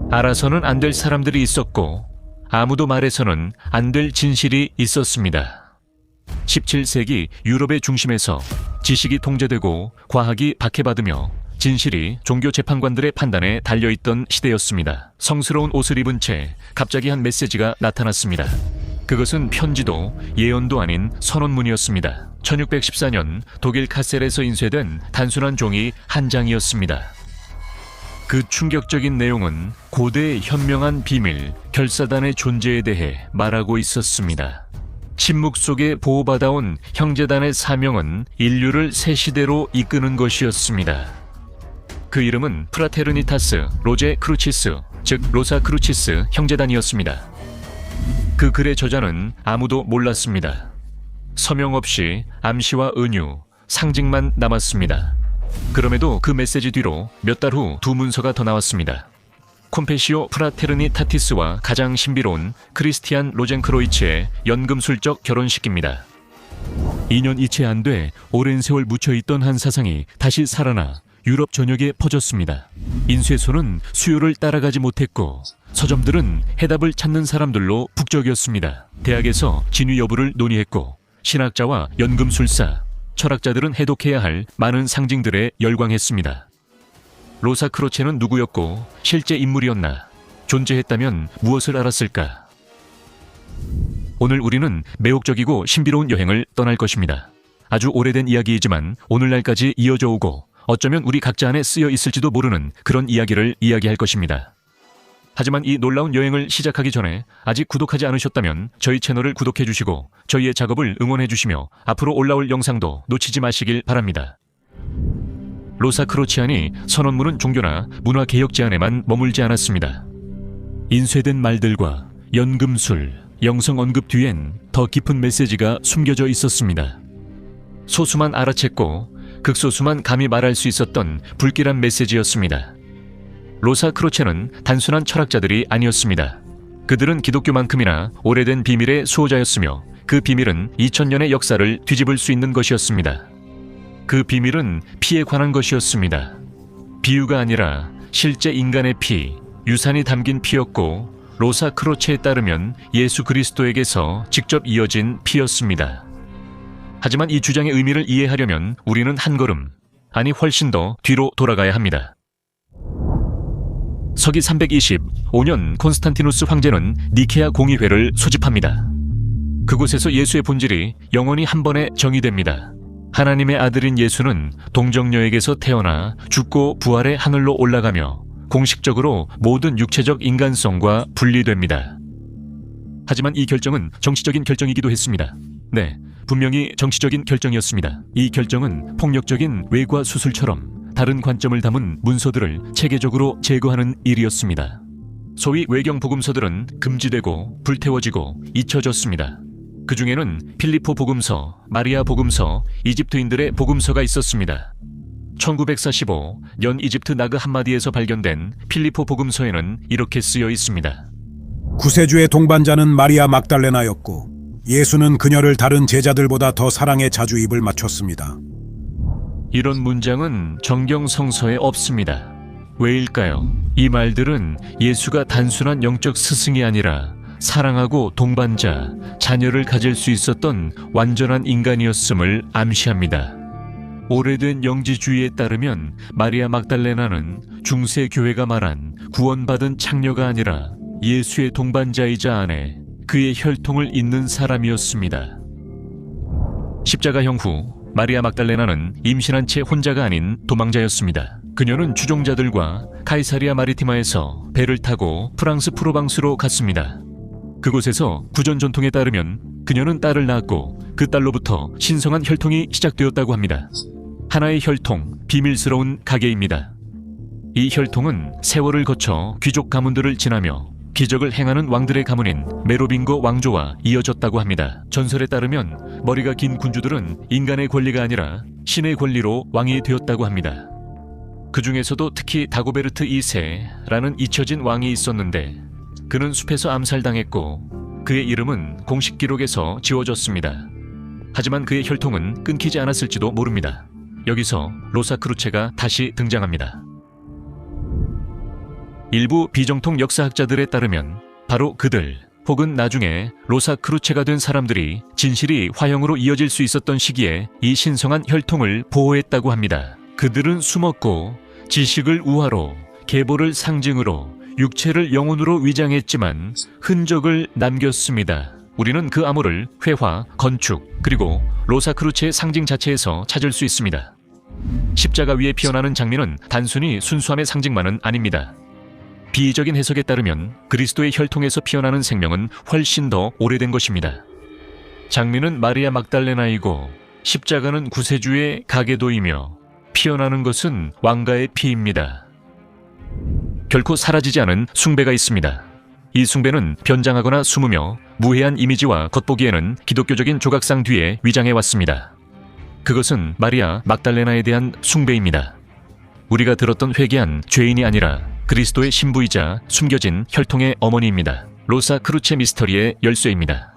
알아서는 안 될 사람들이 있었고 아무도 말해서는 안 될 진실이 있었습니다. 17세기 유럽의 중심에서 지식이 통제되고 과학이 박해받으며 진실이 종교 재판관들의 판단에 달려있던 시대였습니다. 성스러운 옷을 입은 채 갑자기 한 메시지가 나타났습니다. 그것은 편지도 예언도 아닌 선언문이었습니다. 1614년 독일 카셀에서 인쇄된 단순한 종이 한 장이었습니다. 그 충격적인 내용은 고대의 현명한 비밀, 결사단의 존재에 대해 말하고 있었습니다. 침묵 속에 보호받아온 형제단의 사명은 인류를 새 시대로 이끄는 것이었습니다. 그 이름은 프라테르니타스 로제 크루치스, 즉 로사 크루치스 형제단이었습니다. 그 글의 저자는 아무도 몰랐습니다. 서명 없이 암시와 은유, 상징만 남았습니다. 그럼에도 그 메시지 뒤로 몇 달 후 두 문서가 더 나왔습니다. 콤페시오 프라테르니타티스와 가장 신비로운 크리스티안 로젠크로이츠의 연금술적 결혼식입니다. 2년이 채 안 돼 오랜 세월 묻혀있던 한 사상이 다시 살아나 유럽 전역에 퍼졌습니다. 인쇄소는 수요를 따라가지 못했고 서점들은 해답을 찾는 사람들로 북적이었습니다. 대학에서 진위 여부를 논의했고 신학자와 연금술사, 철학자들은 해독해야 할 많은 상징들에 열광했습니다. 로사 크로체는 누구였고 실제 인물이었나? 존재했다면 무엇을 알았을까? 오늘 우리는 매혹적이고 신비로운 여행을 떠날 것입니다. 아주 오래된 이야기이지만 오늘날까지 이어져 오고 어쩌면 우리 각자 안에 쓰여 있을지도 모르는 그런 이야기를 이야기할 것입니다. 하지만 이 놀라운 여행을 시작하기 전에 아직 구독하지 않으셨다면 저희 채널을 구독해 주시고 저희의 작업을 응원해 주시며 앞으로 올라올 영상도 놓치지 마시길 바랍니다. 로사 크로치아니 선언문은 종교나 문화 개혁 제안에만 머물지 않았습니다. 인쇄된 말들과 연금술, 영성 언급 뒤엔 더 깊은 메시지가 숨겨져 있었습니다. 소수만 알아챘고 극소수만 감히 말할 수 있었던 불길한 메시지였습니다. 로사 크로체는 단순한 철학자들이 아니었습니다. 그들은 기독교만큼이나 오래된 비밀의 수호자였으며 그 비밀은 2000년의 역사를 뒤집을 수 있는 것이었습니다. 그 비밀은 피에 관한 것이었습니다. 비유가 아니라 실제 인간의 피, 유산이 담긴 피였고 로사 크로체에 따르면 예수 그리스도에게서 직접 이어진 피였습니다. 하지만 이 주장의 의미를 이해하려면 우리는 한 걸음, 아니 훨씬 더 뒤로 돌아가야 합니다. 서기 325년 콘스탄티누스 황제는 니케아 공의회를 소집합니다. 그곳에서 예수의 본질이 영원히 한 번에 정의됩니다. 하나님의 아들인 예수는 동정녀에게서 태어나 죽고 부활해 하늘로 올라가며 공식적으로 모든 육체적 인간성과 분리됩니다. 하지만 이 결정은 정치적인 결정이기도 했습니다. 네, 분명히 정치적인 결정이었습니다. 이 결정은 폭력적인 외과 수술처럼 다른 관점을 담은 문서들을 체계적으로 제거하는 일이었습니다. 소위 외경 복음서들은 금지되고 불태워지고 잊혀졌습니다. 그 중에는 필리포 복음서, 마리아 복음서, 이집트인들의 복음서가 있었습니다. 1945, 연 이집트 나그 함마디에서 발견된 필리포 복음서에는 이렇게 쓰여 있습니다. 구세주의 동반자는 마리아 막달레나였고 예수는 그녀를 다른 제자들보다 더 사랑에 자주 입을 맞췄습니다. 이런 문장은 정경 성서에 없습니다. 왜일까요? 이 말들은 예수가 단순한 영적 스승이 아니라 사랑하고 동반자, 자녀를 가질 수 있었던 완전한 인간이었음을 암시합니다. 오래된 영지주의에 따르면 마리아 막달레나는 중세 교회가 말한 구원받은 창녀가 아니라 예수의 동반자이자 아내, 그의 혈통을 잇는 사람이었습니다. 십자가형 후 마리아 막달레나는 임신한 채 혼자가 아닌 도망자였습니다. 그녀는 추종자들과 카이사리아 마리티마에서 배를 타고 프랑스 프로방스로 갔습니다. 그곳에서 구전 전통에 따르면 그녀는 딸을 낳았고 그 딸로부터 신성한 혈통이 시작되었다고 합니다. 하나의 혈통, 비밀스러운 가계입니다. 이 혈통은 세월을 거쳐 귀족 가문들을 지나며 기적을 행하는 왕들의 가문인 메로빙고 왕조와 이어졌다고 합니다. 전설에 따르면 머리가 긴 군주들은 인간의 권리가 아니라 신의 권리로 왕이 되었다고 합니다. 그 중에서도 특히 다고베르트 2세라는 잊혀진 왕이 있었는데 그는 숲에서 암살당했고 그의 이름은 공식 기록에서 지워졌습니다. 하지만 그의 혈통은 끊기지 않았을지도 모릅니다. 여기서 로사 크루체가 다시 등장합니다. 일부 비정통 역사학자들에 따르면 바로 그들 혹은 나중에 로사크루체가 된 사람들이 진실이 화형으로 이어질 수 있었던 시기에 이 신성한 혈통을 보호했다고 합니다. 그들은 숨었고 지식을 우화로, 계보를 상징으로, 육체를 영혼으로 위장했지만 흔적을 남겼습니다. 우리는 그 암호를 회화, 건축, 그리고 로사크루체의 상징 자체에서 찾을 수 있습니다. 십자가 위에 피어나는 장미는 단순히 순수함의 상징만은 아닙니다. 비이적인 해석에 따르면 그리스도의 혈통에서 피어나는 생명은 훨씬 더 오래된 것입니다. 장미는 마리아 막달레나이고 십자가는 구세주의 가게도이며 피어나는 것은 왕가의 피입니다. 결코 사라지지 않은 숭배가 있습니다. 이 숭배는 변장하거나 숨으며 무해한 이미지와 겉보기에는 기독교적인 조각상 뒤에 위장해 왔습니다. 그것은 마리아 막달레나에 대한 숭배입니다. 우리가 들었던 회개한 죄인이 아니라 그리스도의 신부이자 숨겨진 혈통의 어머니입니다. 로사크루체 미스터리의 열쇠입니다.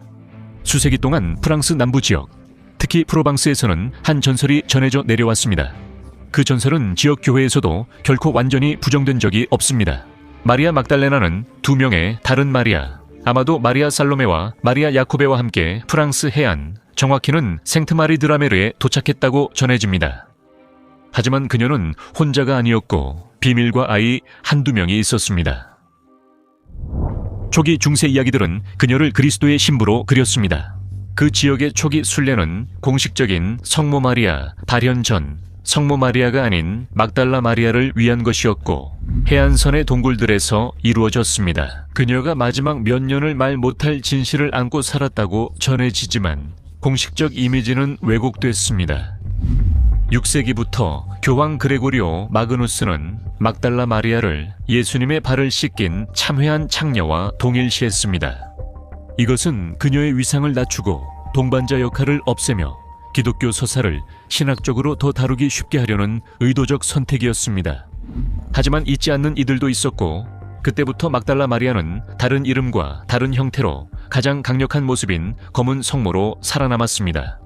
수세기 동안 프랑스 남부 지역, 특히 프로방스에서는 한 전설이 전해져 내려왔습니다. 그 전설은 지역 교회에서도 결코 완전히 부정된 적이 없습니다. 마리아 막달레나는 두 명의 다른 마리아, 아마도 마리아 살로메와 마리아 야코베와 함께 프랑스 해안, 정확히는 생트마리 드라메르에 도착했다고 전해집니다. 하지만 그녀는 혼자가 아니었고 비밀과 아이 한두 명이 있었습니다. 초기 중세 이야기들은 그녀를 그리스도의 신부로 그렸습니다. 그 지역의 초기 순례는 공식적인 성모 마리아 발현 전 성모 마리아가 아닌 막달라 마리아를 위한 것이었고 해안선의 동굴들에서 이루어졌습니다. 그녀가 마지막 몇 년을 말 못할 진실을 안고 살았다고 전해지지만 공식적 이미지는 왜곡됐습니다. 6세기부터 교황 그레고리오 마그누스는 막달라 마리아를 예수님의 발을 씻긴 참회한 창녀와 동일시했습니다. 이것은 그녀의 위상을 낮추고 동반자 역할을 없애며 기독교 서사를 신학적으로 더 다루기 쉽게 하려는 의도적 선택이었습니다. 하지만 잊지 않는 이들도 있었고 그때부터 막달라 마리아는 다른 이름과 다른 형태로 가장 강력한 모습인 검은 성모로 살아남았습니다.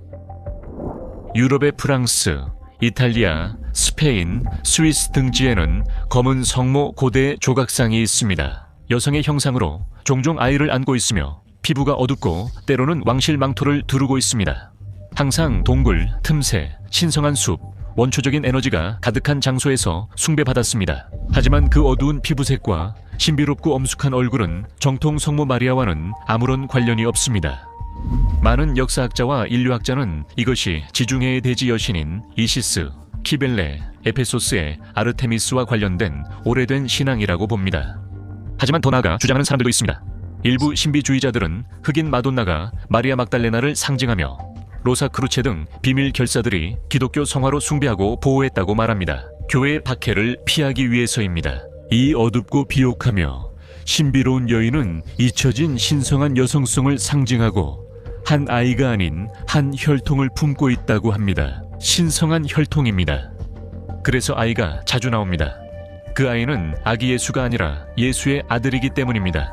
유럽의 프랑스, 이탈리아, 스페인, 스위스 등지에는 검은 성모 고대 조각상이 있습니다. 여성의 형상으로 종종 아이를 안고 있으며 피부가 어둡고 때로는 왕실 망토를 두르고 있습니다. 항상 동굴, 틈새, 신성한 숲, 원초적인 에너지가 가득한 장소에서 숭배받았습니다. 하지만 그 어두운 피부색과 신비롭고 엄숙한 얼굴은 정통 성모 마리아와는 아무런 관련이 없습니다. 많은 역사학자와 인류학자는 이것이 지중해의 대지 여신인 이시스, 키벨레, 에페소스의 아르테미스와 관련된 오래된 신앙이라고 봅니다. 하지만 더 나아가 주장하는 사람들도 있습니다. 일부 신비주의자들은 흑인 마돈나가 마리아 막달레나를 상징하며 로사크루체 등 비밀 결사들이 기독교 성화로 숭배하고 보호했다고 말합니다. 교회의 박해를 피하기 위해서입니다. 이 어둡고 비옥하며 신비로운 여인은 잊혀진 신성한 여성성을 상징하고 한 아이가 아닌 한 혈통을 품고 있다고 합니다. 신성한 혈통입니다. 그래서 아이가 자주 나옵니다. 그 아이는 아기 예수가 아니라 예수의 아들이기 때문입니다.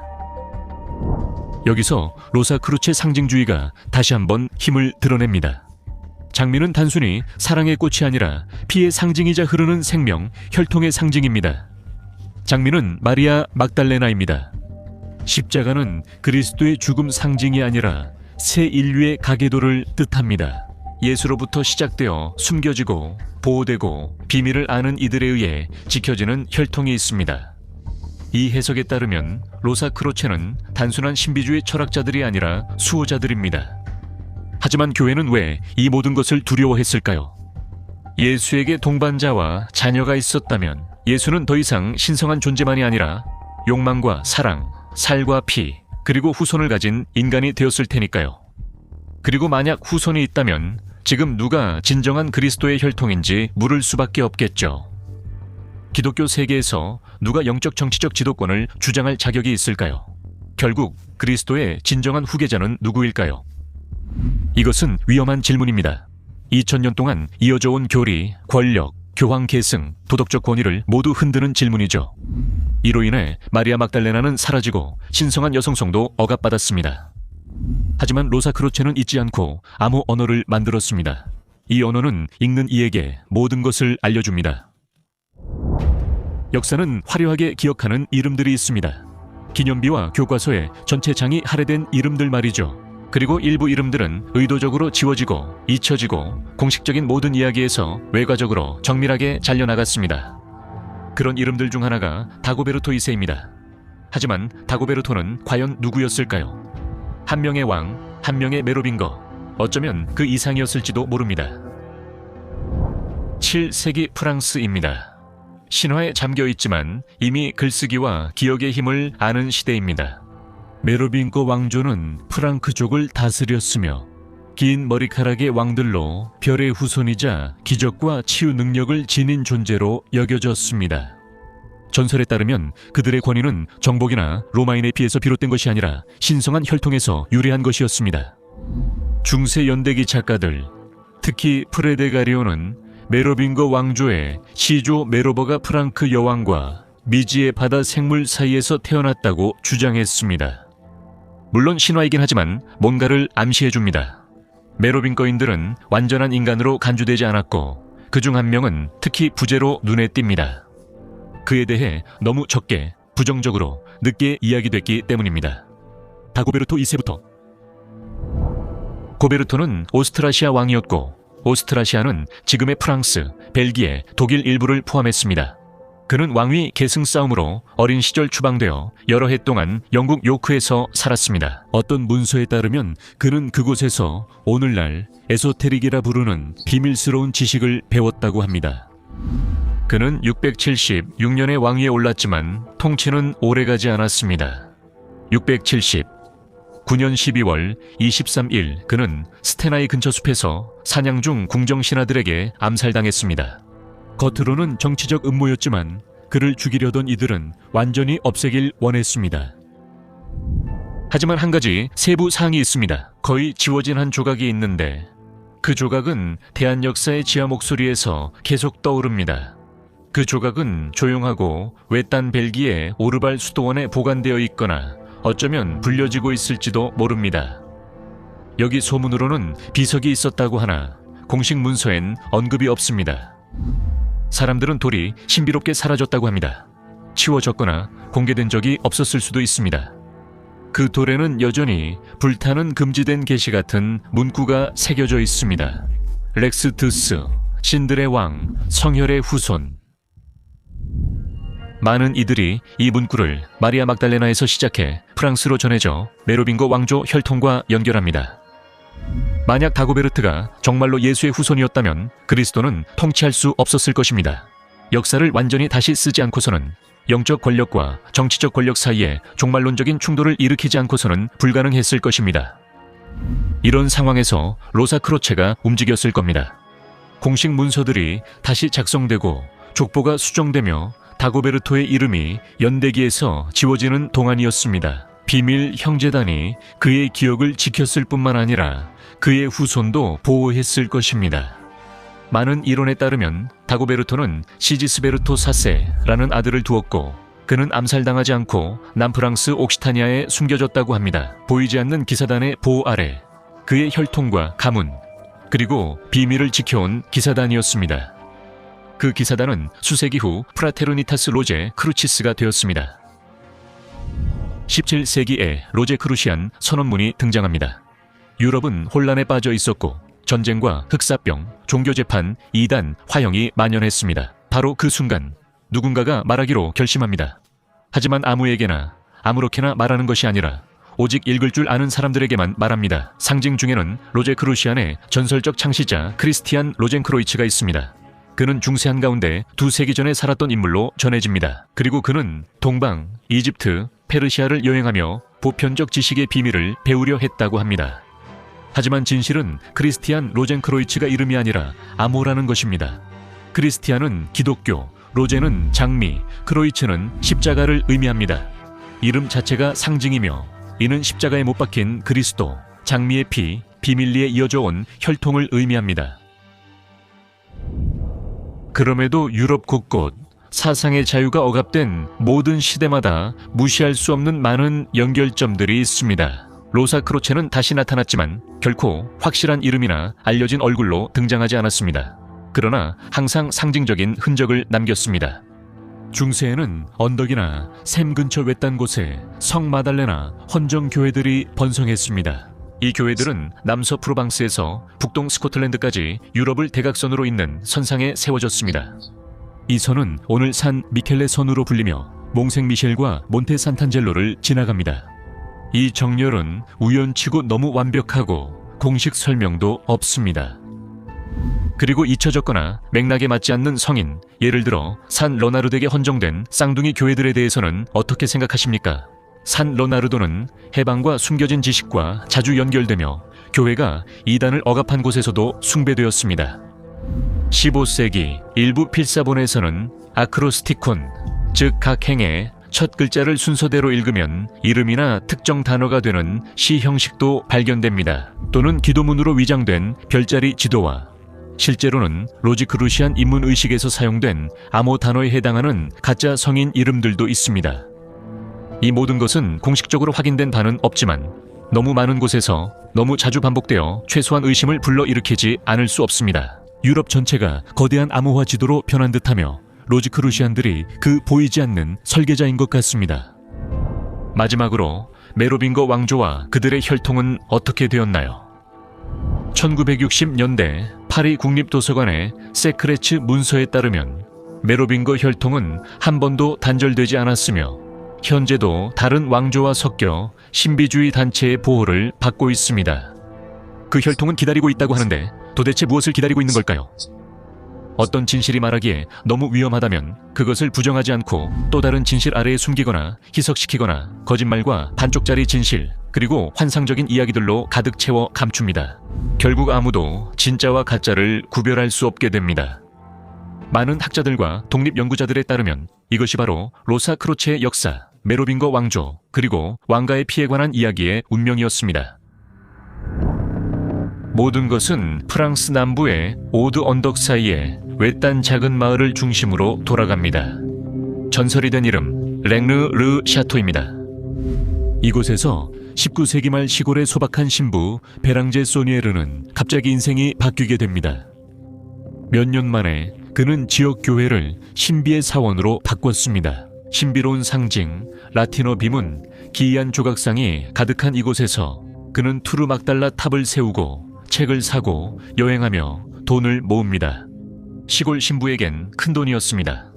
여기서 로사크루체 상징주의가 다시 한번 힘을 드러냅니다. 장미는 단순히 사랑의 꽃이 아니라 피의 상징이자 흐르는 생명, 혈통의 상징입니다. 장미는 마리아 막달레나입니다. 십자가는 그리스도의 죽음 상징이 아니라 새 인류의 가계도를 뜻합니다. 예수로부터 시작되어 숨겨지고 보호되고 비밀을 아는 이들에 의해 지켜지는 혈통이 있습니다. 이 해석에 따르면 로사크루체는 단순한 신비주의 철학자들이 아니라 수호자들입니다. 하지만 교회는 왜 이 모든 것을 두려워했을까요? 예수에게 동반자와 자녀가 있었다면 예수는 더 이상 신성한 존재만이 아니라 욕망과 사랑, 살과 피, 그리고 후손을 가진 인간이 되었을 테니까요. 그리고 만약 후손이 있다면 지금 누가 진정한 그리스도의 혈통인지 물을 수밖에 없겠죠. 기독교 세계에서 누가 영적 정치적 지도권을 주장할 자격이 있을까요? 결국 그리스도의 진정한 후계자는 누구일까요? 이것은 위험한 질문입니다. 2000년 동안 이어져 온 교리, 권력, 교황 계승, 도덕적 권위를 모두 흔드는 질문이죠. 이로 인해 마리아 막달레나는 사라지고 신성한 여성성도 억압받았습니다. 하지만 로사크루체는 잊지 않고 암호 언어를 만들었습니다. 이 언어는 읽는 이에게 모든 것을 알려줍니다. 역사는 화려하게 기억하는 이름들이 있습니다. 기념비와 교과서에 전체 장이 할애된 이름들 말이죠. 그리고 일부 이름들은 의도적으로 지워지고 잊혀지고 공식적인 모든 이야기에서 외과적으로 정밀하게 잘려나갔습니다. 그런 이름들 중 하나가 다고베르토 2세입니다. 하지만 다고베르토는 과연 누구였을까요? 한 명의 왕, 한 명의 메로빙거, 어쩌면 그 이상이었을지도 모릅니다. 7세기 프랑스입니다. 신화에 잠겨있지만 이미 글쓰기와 기억의 힘을 아는 시대입니다. 메로빙거 왕조는 프랑크족을 다스렸으며 긴 머리카락의 왕들로 별의 후손이자 기적과 치유 능력을 지닌 존재로 여겨졌습니다. 전설에 따르면 그들의 권위는 정복이나 로마인에 비해서 비롯된 것이 아니라 신성한 혈통에서 유래한 것이었습니다. 중세 연대기 작가들, 특히 프레데가리오는 메로빙거 왕조의 시조 메로버가 프랑크 여왕과 미지의 바다 생물 사이에서 태어났다고 주장했습니다. 물론 신화이긴 하지만 뭔가를 암시해줍니다. 메로빙거인들은 완전한 인간으로 간주되지 않았고 그중 한 명은 특히 부재로 눈에 띕니다. 그에 대해 너무 적게, 부정적으로, 늦게 이야기됐기 때문입니다. 다고베르토 2세부터. 고베르토는 오스트라시아 왕이었고 오스트라시아는 지금의 프랑스, 벨기에, 독일 일부를 포함했습니다. 그는 왕위 계승 싸움으로 어린 시절 추방되어 여러 해 동안 영국 요크에서 살았습니다. 어떤 문서에 따르면 그는 그곳에서 오늘날 에소테릭이라 부르는 비밀스러운 지식을 배웠다고 합니다. 그는 676년에 왕위에 올랐지만 통치는 오래가지 않았습니다. 679년 12월 23일 그는 스테나이 근처 숲에서 사냥 중 궁정 신하들에게 암살당했습니다. 겉으로는 정치적 음모였지만 그를 죽이려던 이들은 완전히 없애길 원했습니다. 하지만 한 가지 세부 사항이 있습니다. 거의 지워진 한 조각이 있는데 그 조각은 대한 역사의 지하 목소리에서 계속 떠오릅니다. 그 조각은 조용하고 외딴 벨기에 오르발 수도원에 보관되어 있거나 어쩌면 불려지고 있을지도 모릅니다. 여기 소문으로는 비석이 있었다고 하나 공식 문서엔 언급이 없습니다. 사람들은 돌이 신비롭게 사라졌다고 합니다. 치워졌거나 공개된 적이 없었을 수도 있습니다. 그 돌에는 여전히 불타는 금지된 계시 같은 문구가 새겨져 있습니다. 렉스투스, 신들의 왕, 성혈의 후손. 많은 이들이 이 문구를 마리아 막달레나에서 시작해 프랑스로 전해져 메로빙거 왕조 혈통과 연결합니다. 만약 다고베르트가 정말로 예수의 후손이었다면 그리스도는 통치할 수 없었을 것입니다. 역사를 완전히 다시 쓰지 않고서는 영적 권력과 정치적 권력 사이에 종말론적인 충돌을 일으키지 않고서는 불가능했을 것입니다. 이런 상황에서 로사크로체가 움직였을 겁니다. 공식 문서들이 다시 작성되고 족보가 수정되며 다고베르토의 이름이 연대기에서 지워지는 동안이었습니다. 비밀 형제단이 그의 기억을 지켰을 뿐만 아니라 그의 후손도 보호했을 것입니다. 많은 이론에 따르면 다고베르토는 시지스베르토 4세라는 아들을 두었고 그는 암살당하지 않고 남프랑스 옥시타니아에 숨겨졌다고 합니다. 보이지 않는 기사단의 보호 아래 그의 혈통과 가문 그리고 비밀을 지켜온 기사단이었습니다. 그 기사단은 수세기 후 프라테르니타스 로제 크루치스가 되었습니다. 17세기에 로제 크루시안 선언문이 등장합니다. 유럽은 혼란에 빠져 있었고 전쟁과 흑사병, 종교재판, 이단, 화형이 만연했습니다. 바로 그 순간 누군가가 말하기로 결심합니다. 하지만 아무에게나 아무렇게나 말하는 것이 아니라 오직 읽을 줄 아는 사람들에게만 말합니다. 상징 중에는 로제 크루시안의 전설적 창시자 크리스티안 로젠크로이츠가 있습니다. 그는 중세 한가운데 2세기 전에 살았던 인물로 전해집니다. 그리고 그는 동방, 이집트, 페르시아를 여행하며 보편적 지식의 비밀을 배우려 했다고 합니다. 하지만 진실은 크리스티안 로젠크로이츠가 이름이 아니라 아모라는 것입니다. 크리스티안은 기독교, 로제는 장미, 크로이츠는 십자가를 의미합니다. 이름 자체가 상징이며 이는 십자가에 못 박힌 그리스도, 장미의 피, 비밀리에 이어져 온 혈통을 의미합니다. 그럼에도 유럽 곳곳 사상의 자유가 억압된 모든 시대마다 무시할 수 없는 많은 연결점들이 있습니다. 로사크로체는 다시 나타났지만 결코 확실한 이름이나 알려진 얼굴로 등장하지 않았습니다. 그러나 항상 상징적인 흔적을 남겼습니다. 중세에는 언덕이나 샘 근처 외딴 곳에 성 마달레나 헌정 교회들이 번성했습니다. 이 교회들은 남서 프로방스에서 북동 스코틀랜드까지 유럽을 대각선으로 잇는 선상에 세워졌습니다. 이 선은 오늘 산 미켈레 선으로 불리며 몽생미셸과 몬테 산탄젤로를 지나갑니다. 이 정렬은 우연치고 너무 완벽하고 공식 설명도 없습니다. 그리고 잊혀졌거나 맥락에 맞지 않는 성인, 예를 들어 산 러나르드에게 헌정된 쌍둥이 교회들에 대해서는 어떻게 생각하십니까? 산 러나르도는 해방과 숨겨진 지식과 자주 연결되며 교회가 이단을 억압한 곳에서도 숭배되었습니다. 15세기 일부 필사본에서는 아크로스티콘, 즉 각 행의 첫 글자를 순서대로 읽으면 이름이나 특정 단어가 되는 시 형식도 발견됩니다. 또는 기도문으로 위장된 별자리 지도와 실제로는 로지크루시안 인문의식에서 사용된 암호 단어에 해당하는 가짜 성인 이름들도 있습니다. 이 모든 것은 공식적으로 확인된 바는 없지만 너무 많은 곳에서 너무 자주 반복되어 최소한 의심을 불러일으키지 않을 수 없습니다. 유럽 전체가 거대한 암호화 지도로 변한 듯하며 로지크루시안들이 그 보이지 않는 설계자인 것 같습니다. 마지막으로 메로빙거 왕조와 그들의 혈통은 어떻게 되었나요? 1960년대 파리 국립도서관의 세크레츠 문서에 따르면 메로빙거 혈통은 한 번도 단절되지 않았으며 현재도 다른 왕조와 섞여 신비주의 단체의 보호를 받고 있습니다. 그 혈통은 기다리고 있다고 하는데 도대체 무엇을 기다리고 있는 걸까요? 어떤 진실이 말하기에 너무 위험하다면 그것을 부정하지 않고 또 다른 진실 아래에 숨기거나 희석시키거나 거짓말과 반쪽짜리 진실 그리고 환상적인 이야기들로 가득 채워 감춥니다. 결국 아무도 진짜와 가짜를 구별할 수 없게 됩니다. 많은 학자들과 독립연구자들에 따르면 이것이 바로 로사 크로체의 역사, 메로빙거 왕조, 그리고 왕가의 피에 관한 이야기의 운명이었습니다. 모든 것은 프랑스 남부의 오드 언덕 사이에 외딴 작은 마을을 중심으로 돌아갑니다. 전설이 된 이름 랭르 르 샤토입니다. 이곳에서 19세기 말 시골의 소박한 신부 베랑제 소니에르는 갑자기 인생이 바뀌게 됩니다. 몇 년 만에 그는 지역 교회를 신비의 사원으로 바꿨습니다. 신비로운 상징, 라틴어 비문, 기이한 조각상이 가득한 이곳에서 그는 투르 막달라 탑을 세우고 책을 사고 여행하며 돈을 모읍니다. 시골 신부에겐 큰 돈이었습니다.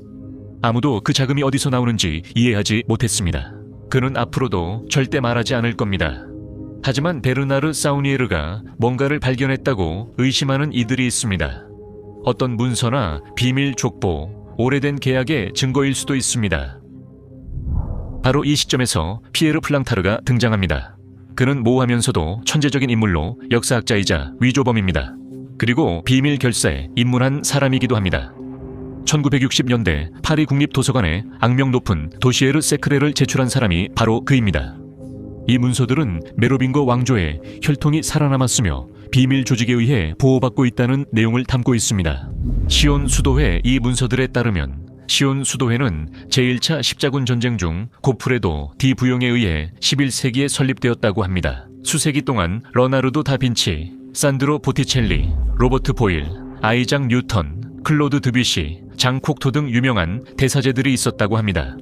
아무도 그 자금이 어디서 나오는지 이해하지 못했습니다. 그는 앞으로도 절대 말하지 않을 겁니다. 하지만 베르나르 사우니에르가 뭔가를 발견했다고 의심하는 이들이 있습니다. 어떤 문서나 비밀 족보, 오래된 계약의 증거일 수도 있습니다. 바로 이 시점에서 피에르 플랑타르가 등장합니다. 그는 모호하면서도 천재적인 인물로 역사학자이자 위조범입니다. 그리고 비밀 결사에 입문한 사람이기도 합니다. 1960년대 파리 국립도서관에 악명 높은 도시에르 세크레를 제출한 사람이 바로 그입니다. 이 문서들은 메로빙거 왕조의 혈통이 살아남았으며 비밀 조직에 의해 보호받고 있다는 내용을 담고 있습니다. 시온 수도회 이 문서들에 따르면 시온 수도회는 제1차 십자군 전쟁 중 고프레도 디 부용에 의해 11세기에 설립되었다고 합니다. 수세기 동안 러나르도 다빈치, 산드로 보티첼리, 로버트 보일, 아이작 뉴턴, 클로드 드뷔시, 장 콕토 등 유명한 대사제들이 있었다고 합니다.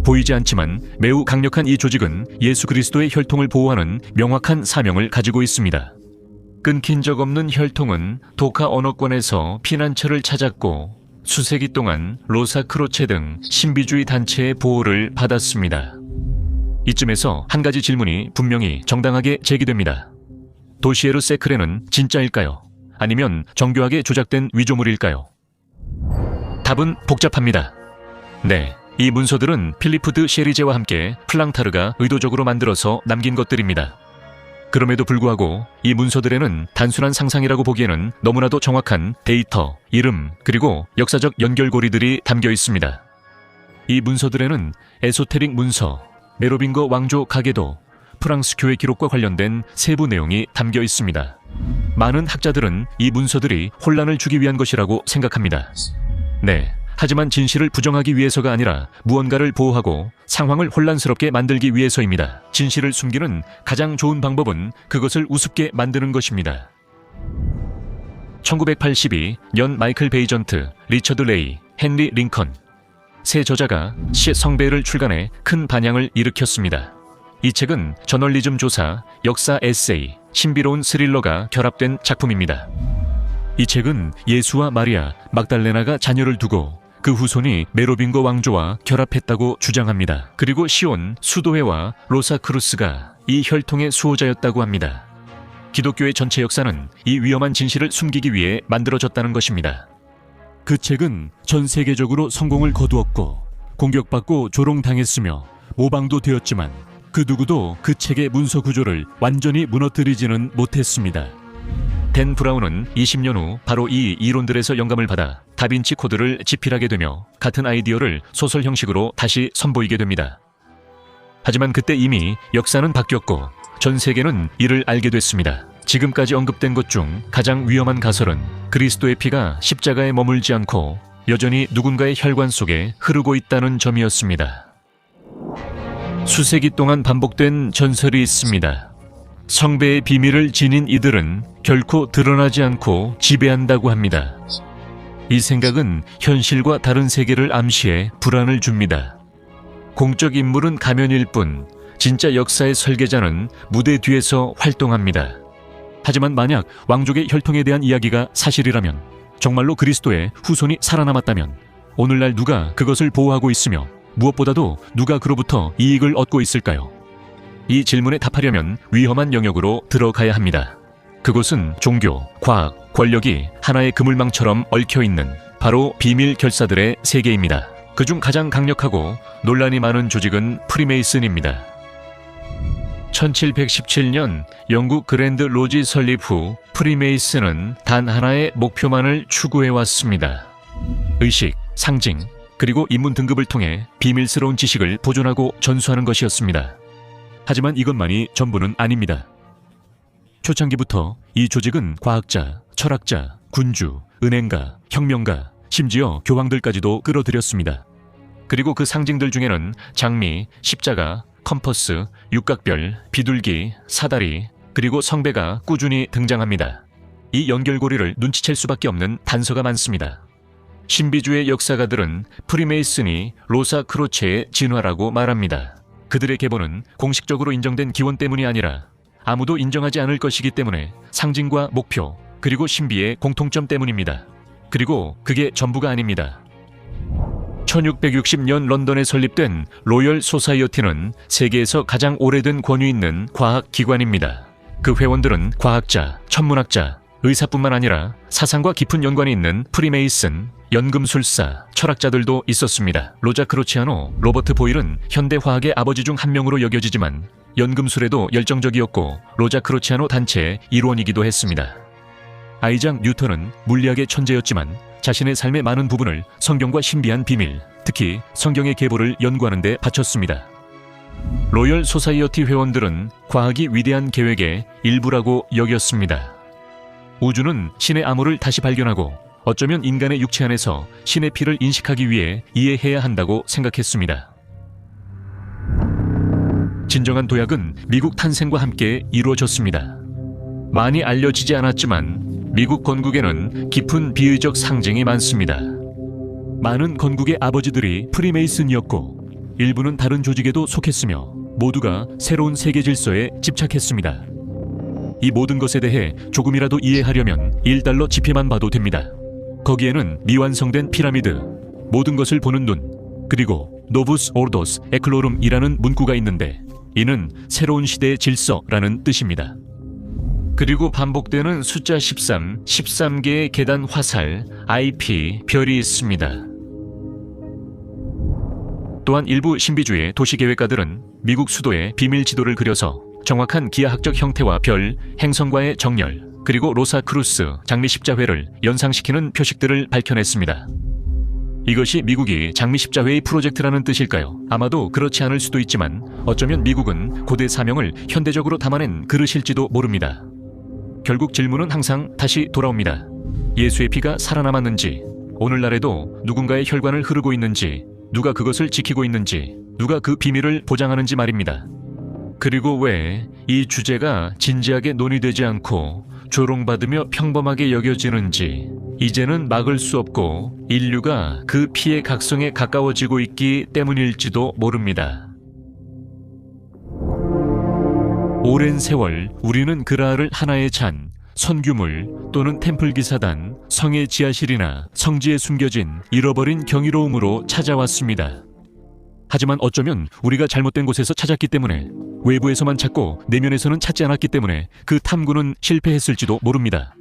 보이지 않지만 매우 강력한 이 조직은 예수 그리스도의 혈통을 보호하는 명확한 사명을 가지고 있습니다. 끊긴 적 없는 혈통은 도카 언어권에서 피난처를 찾았고 수세기 동안 로사 크로체 등 신비주의 단체의 보호를 받았습니다. 이쯤에서 한 가지 질문이 분명히 정당하게 제기됩니다. 도시에르 세크레는 진짜일까요? 아니면 정교하게 조작된 위조물일까요? 답은 복잡합니다. 네, 이 문서들은 필리프 드 셰리제와 함께 플랑타르가 의도적으로 만들어서 남긴 것들입니다. 그럼에도 불구하고 이 문서들에는 단순한 상상이라고 보기에는 너무나도 정확한 데이터, 이름, 그리고 역사적 연결고리들이 담겨 있습니다. 이 문서들에는 에소테릭 문서, 메로빙거 왕조 가계도, 프랑스 교회 기록과 관련된 세부 내용이 담겨 있습니다. 많은 학자들은 이 문서들이 혼란을 주기 위한 것이라고 생각합니다. 네, 하지만 진실을 부정하기 위해서가 아니라 무언가를 보호하고 상황을 혼란스럽게 만들기 위해서입니다. 진실을 숨기는 가장 좋은 방법은 그것을 우습게 만드는 것입니다. 1982년 마이클 베이전트, 리처드 레이, 헨리 링컨, 새 저자가 시 성배를 출간해 큰 반향을 일으켰습니다. 이 책은 저널리즘 조사, 역사 에세이, 신비로운 스릴러가 결합된 작품입니다. 이 책은 예수와 마리아, 막달레나가 자녀를 두고 그 후손이 메로빙거 왕조와 결합했다고 주장합니다. 그리고 시온, 수도회와 로사크루스가 이 혈통의 수호자였다고 합니다. 기독교의 전체 역사는 이 위험한 진실을 숨기기 위해 만들어졌다는 것입니다. 그 책은 전 세계적으로 성공을 거두었고 공격받고 조롱당했으며 모방도 되었지만 그 누구도 그 책의 문서 구조를 완전히 무너뜨리지는 못했습니다. 댄 브라운은 20년 후 바로 이 이론들에서 영감을 받아 다빈치 코드를 집필하게 되며 같은 아이디어를 소설 형식으로 다시 선보이게 됩니다. 하지만 그때 이미 역사는 바뀌었고 전 세계는 이를 알게 됐습니다. 지금까지 언급된 것 중 가장 위험한 가설은 그리스도의 피가 십자가에 머물지 않고 여전히 누군가의 혈관 속에 흐르고 있다는 점이었습니다. 수세기 동안 반복된 전설이 있습니다. 성배의 비밀을 지닌 이들은 결코 드러나지 않고 지배한다고 합니다. 이 생각은 현실과 다른 세계를 암시해 불안을 줍니다. 공적 인물은 가면일 뿐 진짜 역사의 설계자는 무대 뒤에서 활동합니다. 하지만 만약 왕족의 혈통에 대한 이야기가 사실이라면, 정말로 그리스도의 후손이 살아남았다면 오늘날 누가 그것을 보호하고 있으며 무엇보다도 누가 그로부터 이익을 얻고 있을까요? 이 질문에 답하려면 위험한 영역으로 들어가야 합니다. 그곳은 종교, 과학, 권력이 하나의 그물망처럼 얽혀있는 바로 비밀 결사들의 세계입니다. 그중 가장 강력하고 논란이 많은 조직은 프리메이슨입니다. 1717년 영국 그랜드 로지 설립 후 프리메이슨은 단 하나의 목표만을 추구해왔습니다. 의식, 상징, 그리고 인문 등급을 통해 비밀스러운 지식을 보존하고 전수하는 것이었습니다. 하지만 이것만이 전부는 아닙니다. 초창기부터 이 조직은 과학자, 철학자, 군주, 은행가, 혁명가, 심지어 교황들까지도 끌어들였습니다. 그리고 그 상징들 중에는 장미, 십자가, 컴퍼스, 육각별, 비둘기, 사다리, 그리고 성배가 꾸준히 등장합니다. 이 연결고리를 눈치챌 수밖에 없는 단서가 많습니다. 신비주의 역사가들은 프리메이슨이 로사크로체의 진화라고 말합니다. 그들의 계보는 공식적으로 인정된 기원 때문이 아니라 아무도 인정하지 않을 것이기 때문에 상징과 목표, 그리고 신비의 공통점 때문입니다. 그리고 그게 전부가 아닙니다. 1660년 런던에 설립된 로열 소사이어티는 세계에서 가장 오래된 권위 있는 과학기관입니다. 그 회원들은 과학자, 천문학자, 의사뿐만 아니라 사상과 깊은 연관이 있는 프리메이슨, 연금술사, 철학자들도 있었습니다. 로자 크로치아노, 로버트 보일은 현대 화학의 아버지 중 한 명으로 여겨지지만 연금술에도 열정적이었고 로자 크로치아노 단체의 일원이기도 했습니다. 아이작 뉴턴은 물리학의 천재였지만 자신의 삶의 많은 부분을 성경과 신비한 비밀, 특히 성경의 계보를 연구하는 데 바쳤습니다. 로열 소사이어티 회원들은 과학이 위대한 계획의 일부라고 여겼습니다. 우주는 신의 암호를 다시 발견하고 어쩌면 인간의 육체 안에서 신의 피를 인식하기 위해 이해해야 한다고 생각했습니다. 진정한 도약은 미국 탄생과 함께 이루어졌습니다. 많이 알려지지 않았지만 미국 건국에는 깊은 비의적 상징이 많습니다. 많은 건국의 아버지들이 프리메이슨이었고 일부는 다른 조직에도 속했으며 모두가 새로운 세계 질서에 집착했습니다. 이 모든 것에 대해 조금이라도 이해하려면 $1 지폐만 봐도 됩니다. 거기에는 미완성된 피라미드, 모든 것을 보는 눈, 그리고 노부스 오르도스 에클로룸이라는 문구가 있는데 이는 새로운 시대의 질서라는 뜻입니다. 그리고 반복되는 숫자 13, 13개의 계단 화살, IP, 별이 있습니다. 또한 일부 신비주의 도시계획가들은 미국 수도에 비밀 지도를 그려서 정확한 기하학적 형태와 별, 행성과의 정렬, 그리고 로사크루스, 장미십자회를 연상시키는 표식들을 밝혀냈습니다. 이것이 미국이 장미십자회의 프로젝트라는 뜻일까요? 아마도 그렇지 않을 수도 있지만 어쩌면 미국은 고대 사명을 현대적으로 담아낸 그릇일지도 모릅니다. 결국 질문은 항상 다시 돌아옵니다. 예수의 피가 살아남았는지, 오늘날에도 누군가의 혈관을 흐르고 있는지, 누가 그것을 지키고 있는지, 누가 그 비밀을 보장하는지 말입니다. 그리고 왜 이 주제가 진지하게 논의되지 않고 조롱받으며 평범하게 여겨지는지 이제는 막을 수 없고 인류가 그 피의 각성에 가까워지고 있기 때문일지도 모릅니다. 오랜 세월 우리는 그라를 하나의 잔, 선규물 또는 템플 기사단, 성의 지하실이나 성지에 숨겨진 잃어버린 경이로움으로 찾아왔습니다. 하지만 어쩌면 우리가 잘못된 곳에서 찾았기 때문에, 외부에서만 찾고 내면에서는 찾지 않았기 때문에 그 탐구는 실패했을지도 모릅니다.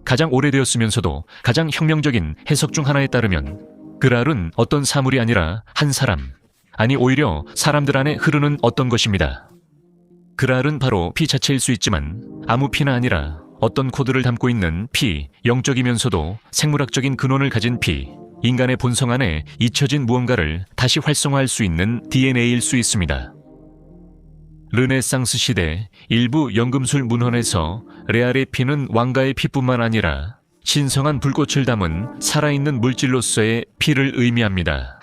가장 오래되었으면서도 가장 혁명적인 해석 중 하나에 따르면 그랄은 어떤 사물이 아니라 한 사람, 아니 오히려 사람들 안에 흐르는 어떤 것입니다. 그랄은 바로 피 자체일 수 있지만 아무 피나 아니라 어떤 코드를 담고 있는 피, 영적이면서도 생물학적인 근원을 가진 피, 인간의 본성 안에 잊혀진 무언가를 다시 활성화할 수 있는 DNA일 수 있습니다. 르네상스 시대 일부 연금술 문헌에서 레알의 피는 왕가의 피뿐만 아니라 신성한 불꽃을 담은 살아있는 물질로서의 피를 의미합니다.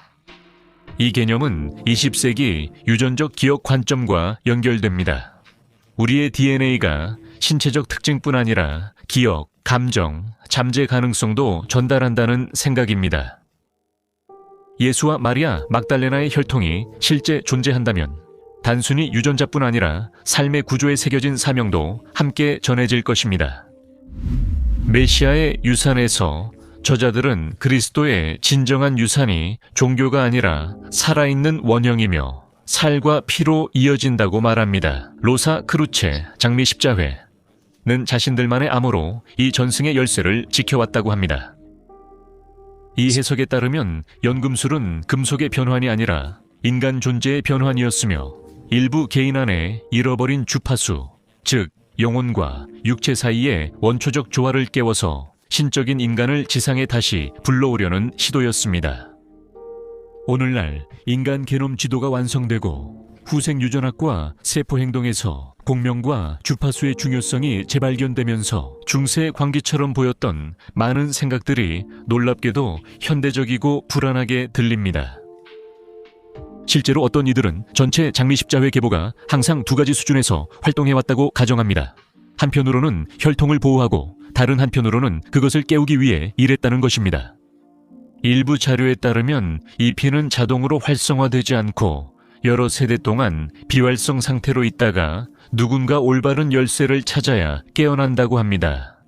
이 개념은 20세기 유전적 기억 관점과 연결됩니다. 우리의 DNA가 신체적 특징뿐 아니라 기억, 감정, 잠재 가능성도 전달한다는 생각입니다. 예수와 마리아 막달레나의 혈통이 실제 존재한다면 단순히 유전자뿐 아니라 삶의 구조에 새겨진 사명도 함께 전해질 것입니다. 메시아의 유산에서 저자들은 그리스도의 진정한 유산이 종교가 아니라 살아있는 원형이며 살과 피로 이어진다고 말합니다. 로사 크루체 장미 십자회는 자신들만의 암호로 이 전승의 열쇠를 지켜왔다고 합니다. 이 해석에 따르면 연금술은 금속의 변환이 아니라 인간 존재의 변환이었으며 일부 개인 안에 잃어버린 주파수, 즉 영혼과 육체 사이의 원초적 조화를 깨워서 신적인 인간을 지상에 다시 불러오려는 시도였습니다. 오늘날 인간 게놈 지도가 완성되고 후생 유전학과 세포 행동에서 공명과 주파수의 중요성이 재발견되면서 중세 광기처럼 보였던 많은 생각들이 놀랍게도 현대적이고 불안하게 들립니다. 실제로 어떤 이들은 전체 장미 십자회 계보가 항상 두 가지 수준에서 활동해왔다고 가정합니다. 한편으로는 혈통을 보호하고 다른 한편으로는 그것을 깨우기 위해 일했다는 것입니다. 일부 자료에 따르면 이 피는 자동으로 활성화되지 않고 여러 세대 동안 비활성 상태로 있다가 누군가 올바른 열쇠를 찾아야 깨어난다고 합니다.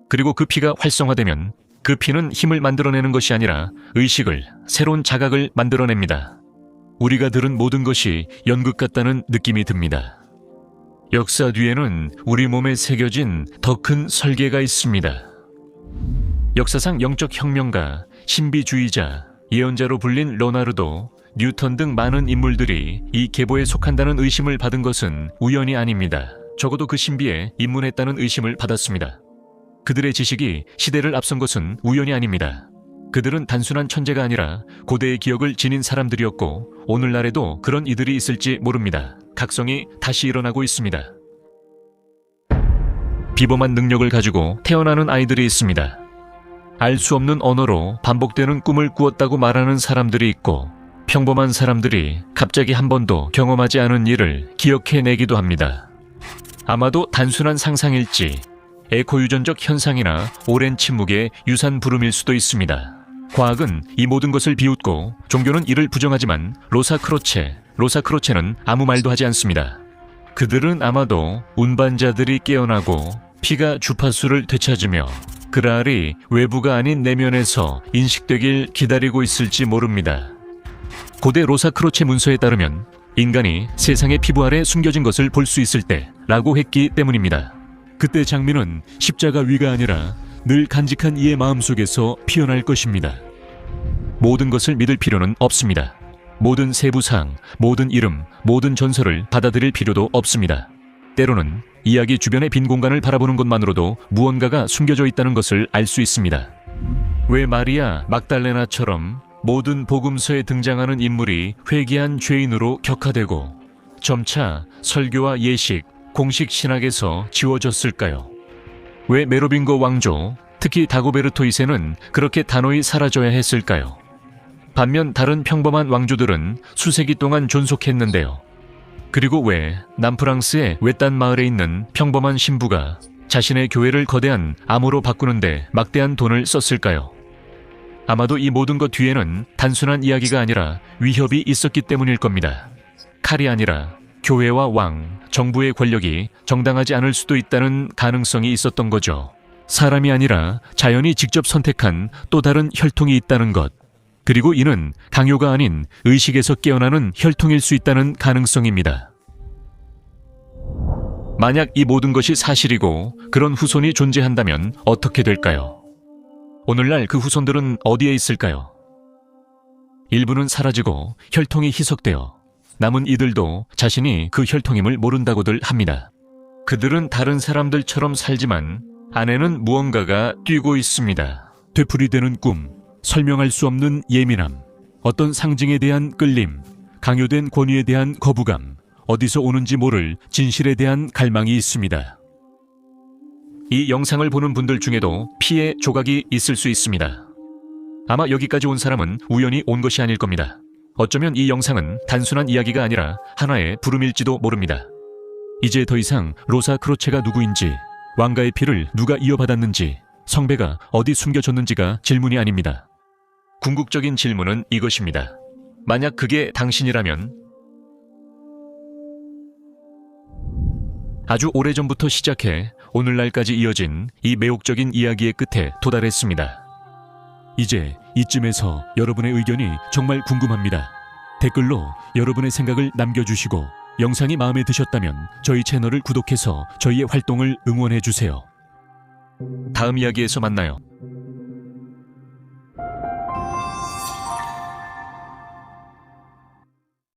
그리고 그 피가 활성화되면 그 피는 힘을 만들어내는 것이 아니라 의식을, 새로운 자각을 만들어냅니다. 우리가 들은 모든 것이 연극 같다는 느낌이 듭니다. 역사 뒤에는 우리 몸에 새겨진 더 큰 설계가 있습니다. 역사상 영적 혁명가, 신비주의자, 예언자로 불린 로나르도, 뉴턴 등 많은 인물들이 이 계보에 속한다는 의심을 받은 것은 우연이 아닙니다. 적어도 그 신비에 입문했다는 의심을 받았습니다. 그들의 지식이 시대를 앞선 것은 우연이 아닙니다. 그들은 단순한 천재가 아니라 고대의 기억을 지닌 사람들이었고 오늘날에도 그런 이들이 있을지 모릅니다. 각성이 다시 일어나고 있습니다. 비범한 능력을 가지고 태어나는 아이들이 있습니다. 알 수 없는 언어로 반복되는 꿈을 꾸었다고 말하는 사람들이 있고 평범한 사람들이 갑자기 한 번도 경험하지 않은 일을 기억해내기도 합니다. 아마도 단순한 상상일지 에코유전적 현상이나 오랜 침묵의 유산 부름일 수도 있습니다. 과학은 이 모든 것을 비웃고 종교는 이를 부정하지만 로사크로체는 아무 말도 하지 않습니다. 그들은 아마도 운반자들이 깨어나고 피가 주파수를 되찾으며 그랄이 외부가 아닌 내면에서 인식되길 기다리고 있을지 모릅니다. 고대 로사크로체 문서에 따르면 인간이 세상의 피부 아래 숨겨진 것을 볼 수 있을 때라고 했기 때문입니다. 그때 장미는 십자가 위가 아니라 늘 간직한 이의 마음속에서 피어날 것입니다. 모든 것을 믿을 필요는 없습니다. 모든 세부사항, 모든 이름, 모든 전설을 받아들일 필요도 없습니다. 때로는 이야기 주변의 빈 공간을 바라보는 것만으로도 무언가가 숨겨져 있다는 것을 알 수 있습니다. 왜 마리아 막달레나처럼 모든 복음서에 등장하는 인물이 회개한 죄인으로 격화되고 점차 설교와 예식, 공식 신학에서 지워졌을까요? 왜 메로빙고 왕조, 특히 다고베르토 2세는 그렇게 단호히 사라져야 했을까요? 반면 다른 평범한 왕조들은 수세기 동안 존속했는데요. 그리고 왜 남프랑스의 외딴 마을에 있는 평범한 신부가 자신의 교회를 거대한 암호로 바꾸는데 막대한 돈을 썼을까요? 아마도 이 모든 것 뒤에는 단순한 이야기가 아니라 위협이 있었기 때문일 겁니다. 칼이 아니라 교회와 왕, 정부의 권력이 정당하지 않을 수도 있다는 가능성이 있었던 거죠. 사람이 아니라 자연이 직접 선택한 또 다른 혈통이 있다는 것. 그리고 이는 강요가 아닌 의식에서 깨어나는 혈통일 수 있다는 가능성입니다. 만약 이 모든 것이 사실이고 그런 후손이 존재한다면 어떻게 될까요? 오늘날 그 후손들은 어디에 있을까요? 일부는 사라지고 혈통이 희석되어 남은 이들도 자신이 그 혈통임을 모른다고들 합니다. 그들은 다른 사람들처럼 살지만 안에는 무언가가 뛰고 있습니다. 되풀이되는 꿈, 설명할 수 없는 예민함, 어떤 상징에 대한 끌림, 강요된 권위에 대한 거부감, 어디서 오는지 모를 진실에 대한 갈망이 있습니다. 이 영상을 보는 분들 중에도 피해 조각이 있을 수 있습니다. 아마 여기까지 온 사람은 우연히 온 것이 아닐 겁니다. 어쩌면 이 영상은 단순한 이야기가 아니라 하나의 부름일지도 모릅니다. 이제 더 이상 로사 크로체가 누구인지, 왕가의 피를 누가 이어받았는지, 성배가 어디 숨겨졌는지가 질문이 아닙니다. 궁극적인 질문은 이것입니다. 만약 그게 당신이라면? 아주 오래전부터 시작해 오늘날까지 이어진 이 매혹적인 이야기의 끝에 도달했습니다. 이제 이쯤에서 여러분의 의견이 정말 궁금합니다. 댓글로 여러분의 생각을 남겨주시고 영상이 마음에 드셨다면 저희 채널을 구독해서 저희의 활동을 응원해주세요. 다음 이야기에서 만나요.